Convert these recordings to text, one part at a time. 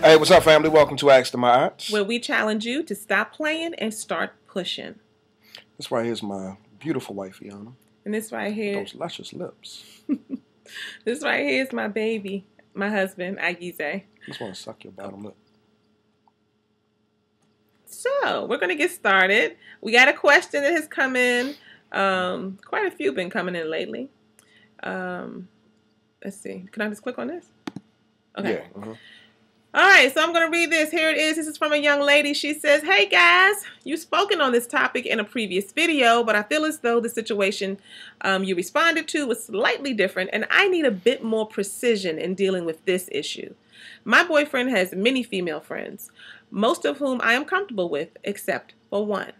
Hey, what's up, family? Welcome to Ask the Mods. Where we challenge you to stop playing and start pushing. This right here is my beautiful wife, Iana. And this right here, those luscious lips. This right here is my baby, my husband, Agize. I just want to suck your bottom lip. So, we're going to get started. We got a question that has come in. Quite a few been coming in lately. Let's see. Can I just click on this? Okay. Yeah. All right, so I'm going to read this. Here it is. This is from a young lady. She says, "Hey guys, you've spoken on this topic in a previous video, but I feel as though the situation you responded to was slightly different, and I need a bit more precision in dealing with this issue. My boyfriend has many female friends, most of whom I am comfortable with, except for one.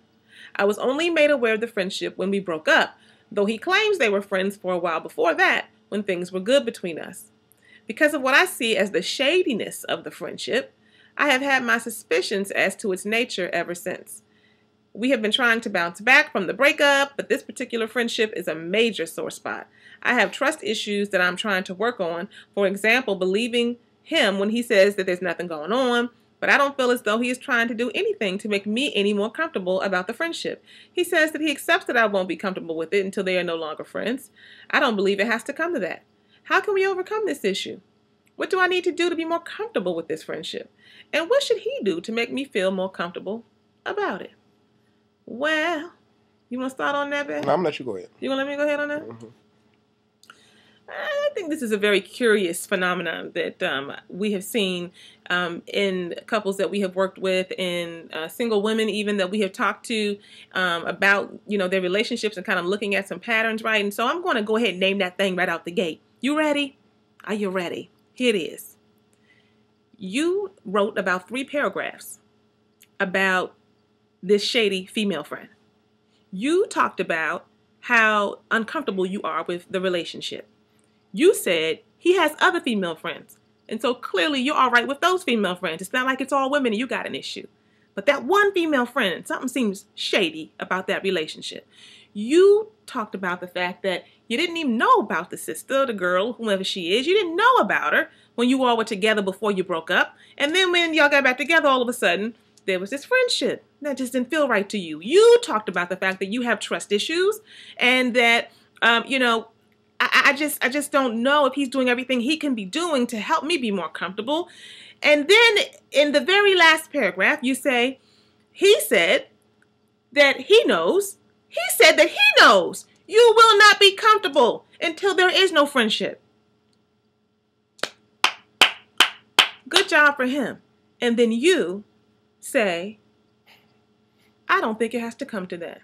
I was only made aware of the friendship when we broke up, though he claims they were friends for a while before that, when things were good between us. Because of what I see as the shadiness of the friendship, I have had my suspicions as to its nature ever since. We have been trying to bounce back from the breakup, but this particular friendship is a major sore spot. I have trust issues that I'm trying to work on. For example, believing him when he says that there's nothing going on, but I don't feel as though he is trying to do anything to make me any more comfortable about the friendship. He says that he accepts that I won't be comfortable with it until they are no longer friends. I don't believe it has to come to that. How can we overcome this issue? What do I need to do to be more comfortable with this friendship? And what should he do to make me feel more comfortable about it?" Well, you want to start on that, Ben? No, I'm going to let you go ahead. You going to let me go ahead on that? Mm-hmm. I think this is a very curious phenomenon that we have seen in couples that we have worked with, in single women even that we have talked to about, their relationships and kind of looking at some patterns, right? And so I'm going to go ahead and name that thing right out the gate. You ready? Are you ready? Here it is. You wrote about 3 paragraphs about this shady female friend. You talked about how uncomfortable you are with the relationship. You said he has other female friends. And so clearly you're all right with those female friends. It's not like it's all women and you got an issue. But that one female friend, something seems shady about that relationship. You talked about the fact that you didn't even know about the sister, the girl, whoever she is. You didn't know about her when you all were together before you broke up. And then when y'all got back together, all of a sudden, there was this friendship that just didn't feel right to you. You talked about the fact that you have trust issues and that, I just don't know if he's doing everything he can be doing to help me be more comfortable. And then in the very last paragraph, you say, he said that he knows. He said that he knows you will not be comfortable until there is no friendship. Good job for him. And then you say, I don't think it has to come to that.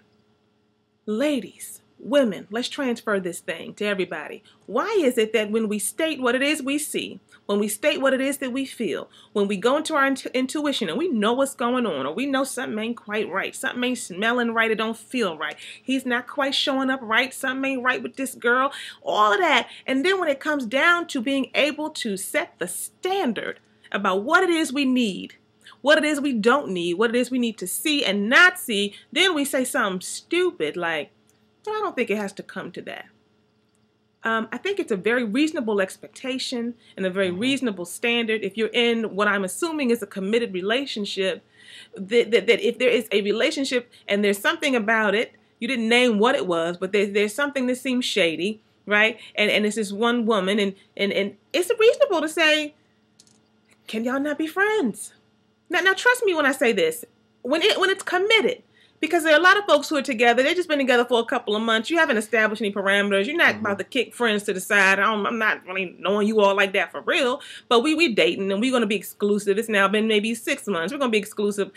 Ladies, women, let's transfer this thing to everybody. Why is it that when we state what it is we see, when we state what it is that we feel, when we go into our intuition and we know what's going on, or we know something ain't quite right, something ain't smelling right, it don't feel right, he's not quite showing up right, something ain't right with this girl, all of that. And then when it comes down to being able to set the standard about what it is we need, what it is we don't need, what it is we need to see and not see, then we say something stupid like, "But I don't think it has to come to that." I think it's a very reasonable expectation and a very reasonable standard if you're in what I'm assuming is a committed relationship, that if there is a relationship and there's something about it, you didn't name what it was, but there's something that seems shady, right? And it's this one woman, and it's reasonable to say, can y'all not be friends? Now trust me when I say this, when it's committed. Because there are a lot of folks who are together, they've just been together for a couple of months. You haven't established any parameters. You're not about to kick friends to the side. I'm not really knowing you all like that for real. But we dating and we're going to be exclusive. It's now been maybe 6 months. We're going to be exclusive,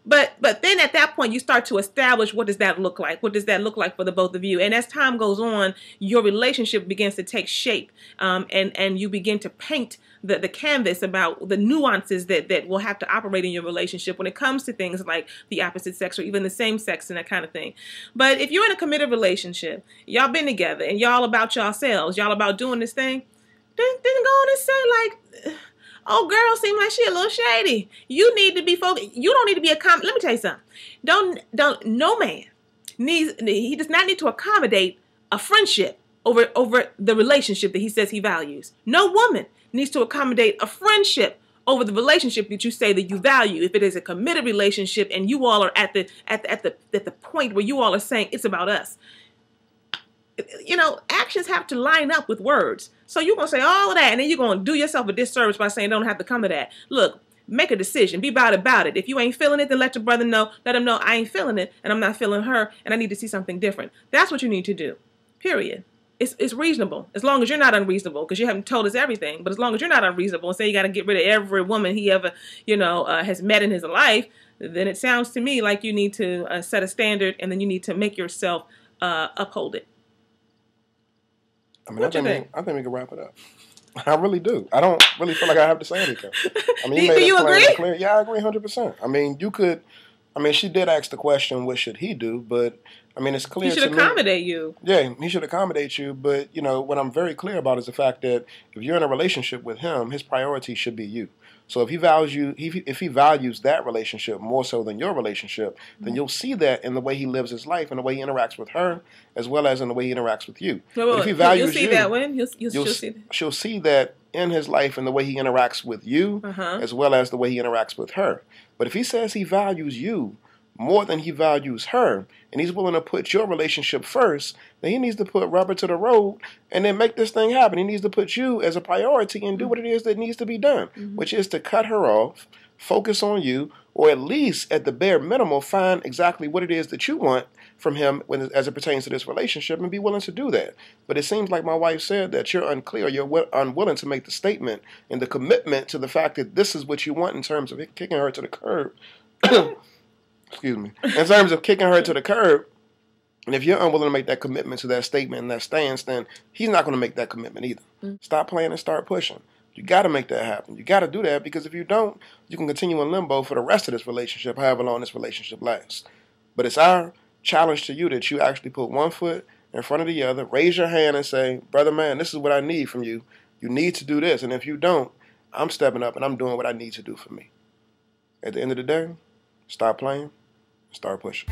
But then at that point, you start to establish, what does that look like? What does that look like for the both of you? And as time goes on, your relationship begins to take shape. And you begin to paint the canvas about the nuances that will have to operate in your relationship when it comes to things like the opposite sex or even the same sex and that kind of thing. But if you're in a committed relationship, y'all been together and y'all about yourselves, y'all about doing this thing, then go on and say like, "Oh, girl, seems like she a little shady. You need to be focused. You don't need to be let me tell you something. No man he does not need to accommodate a friendship over the relationship that he says he values. No woman needs to accommodate a friendship over the relationship that you say that you value. If it is a committed relationship and you all are at the point where you all are saying it's about us, you know, actions have to line up with words. So you're going to say all of that, and then you're going to do yourself a disservice by saying don't have to come to that. Look, make a decision. Be about it. If you ain't feeling it, then let your brother know. Let him know I ain't feeling it, and I'm not feeling her, and I need to see something different. That's what you need to do, period. It's reasonable, as long as you're not unreasonable, because you haven't told us everything. But as long as you're not unreasonable and say you got to get rid of every woman he ever, has met in his life, then it sounds to me like you need to set a standard, and then you need to make yourself uphold it. I mean, I think we can wrap it up. I really do. I don't really feel like I have to say anything. I mean, do you agree? Clear. Yeah, I agree 100%. I mean, she did ask the question, what should he do? But, I mean, it's clear to me. He should accommodate you. Yeah, he should accommodate you. But, what I'm very clear about is the fact that if you're in a relationship with him, his priority should be you. So if he values that relationship more so than your relationship, then you'll see that in the way he lives his life and the way he interacts with her, as well as in the way he interacts with you. But if he values you'll see that when she'll see that in his life and the way he interacts with you, as well as the way he interacts with her. But if he says he values you more than he values her, and he's willing to put your relationship first, then he needs to put rubber to the road and then make this thing happen. He needs to put you as a priority and do what it is that needs to be done, which is to cut her off, focus on you, or at least at the bare minimum find exactly what it is that you want from him as it pertains to this relationship, and be willing to do that. But it seems like my wife said that you're unclear, you're unwilling to make the statement and the commitment to the fact that this is what you want in terms of kicking her to the curb. Excuse me. In terms of kicking her to the curb, and if you're unwilling to make that commitment to that statement and that stance, then he's not going to make that commitment either. Stop playing and start pushing. You got to make that happen. You got to do that, because if you don't, you can continue in limbo for the rest of this relationship, however long this relationship lasts. But it's our challenge to you that you actually put one foot in front of the other, raise your hand and say, brother, man, this is what I need from you. You need to do this. And if you don't, I'm stepping up and I'm doing what I need to do for me. At the end of the day, stop playing. Start pushing.